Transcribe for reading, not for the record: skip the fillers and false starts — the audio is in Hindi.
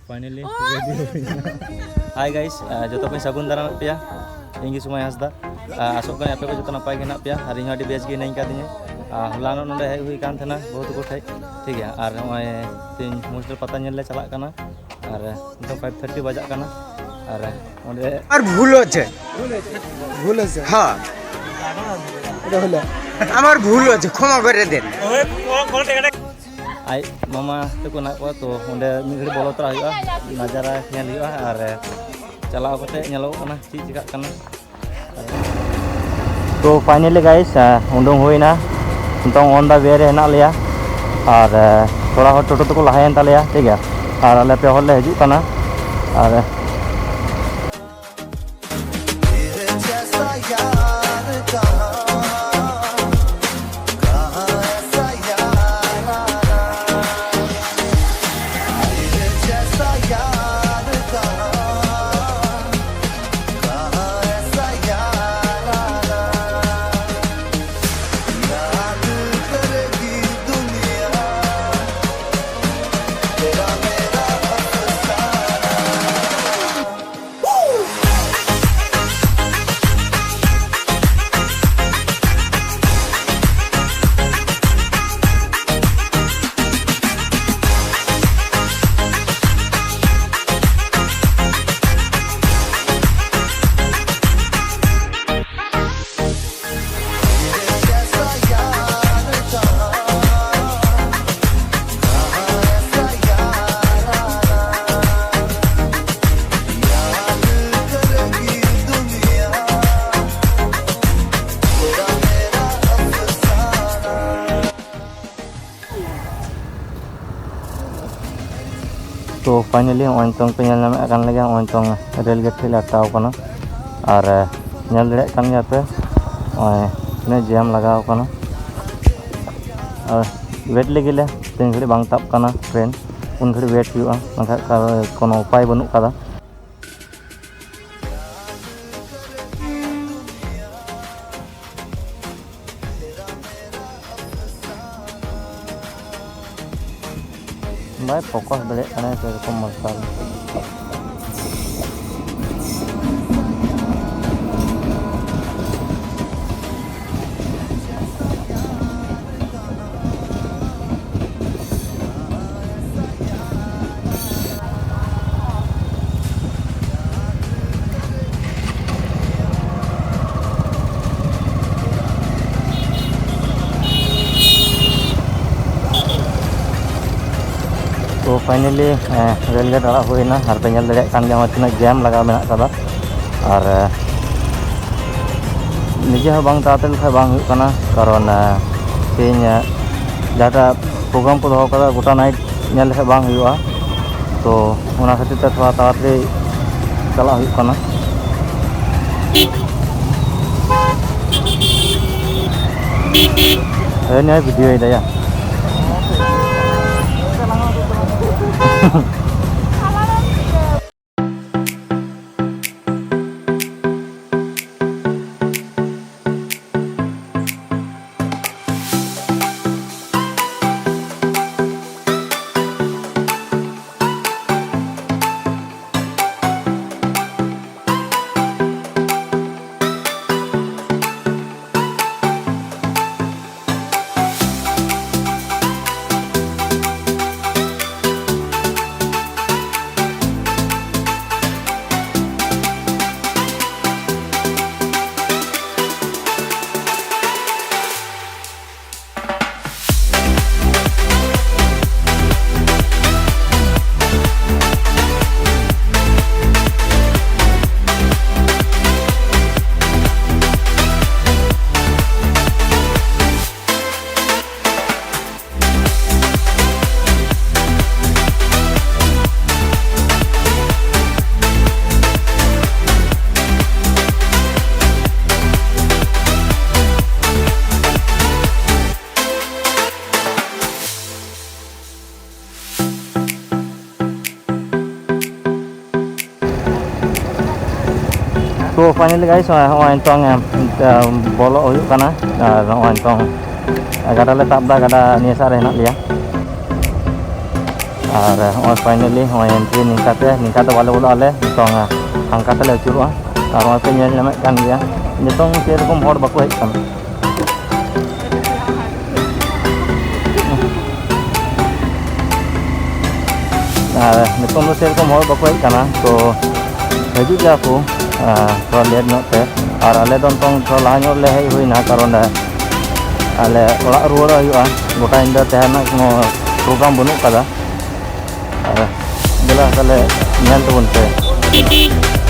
Finally ready. Hi guys, joto ko sagun daram pia. Ingi sumay hasda. Asok kan ape ko joto napay ge nak pia. Hari ini bes ge nain kadinya. Hulano nonde hej hui kan thena bahut ko thai. ठीक है और नय तीन मुस्टर पता ñel ले चला kana और तो 5:30 बजा kana और ओंडे আর ভুল হচ্ছে হ্যাঁ এটা হলো আমার ভুল হচ্ছে ক্ষমা করে দেন आई मामा तको ना को तो ओंडे मी घड़ी बोलो तरा हुआ नजारा ñel हुआ और चलाव कते ñelo kana ची चिका kana तो फाइनली गाइस उडुंग हुईना नितों ऑन द वे रे हेना लिया और थोड़ा हर टोटो तक लहायन तालेया ठीक है और आले पे हर ले हजू कना और तो फाइनली ओंतोंग पे नाम akan lagi ओंतोंग रेल गेट ले अटाव कना और ñel दड़े कान गया पे ने जैम लगाव कना और वेट लगी ले तीन घड़ी बांग ताब कना ट्रेन उन घड़ी वेट हुआ बंखा कोनो उपाय बनु कदा भाई फोकस दड़े कने सेरकम मसाल तो फाइनली रेल गेट अड़ा हुईना और पे ñel दड़े कान गया तना जैम लगा मेना कदा और निजे हो बांग ताते लखा बांग हुई कना कारण तीन जाटा प्रोग्राम को दोहो कदा गोटा नाइट ñel लखा बांग हुआ तो उना खातिर ते थोड़ा ताड़ाताड़ी चला हुई कना ini video ini ya तो फाइनली गाइस ओंतोंग बोलो हुई कना ओंतोंग गाडा ले ताब दा गाडा निया सारे हेना लिया और और फाइनली हमें एंट्री निकाते वाले बोला आले नितोंग हांका तले अचुरुआ और वहाँ पे नेल नामे कान गया नितोंग सेरकम हड़ बाको हेज काना नितोंग दो सेरकम हड़ बाको हेज काना तो हजू गया को थोड़ा लेट नोते और आले दो नितोंग थोड़ा लाहा ᱧᱚᱜ ले हेज हुईना कारण आले ओळाग रुवाड़ हुआ गोटा इंदा तेहना कोनो प्रोग्राम बनू कदा बेला ताले नेल तबन पे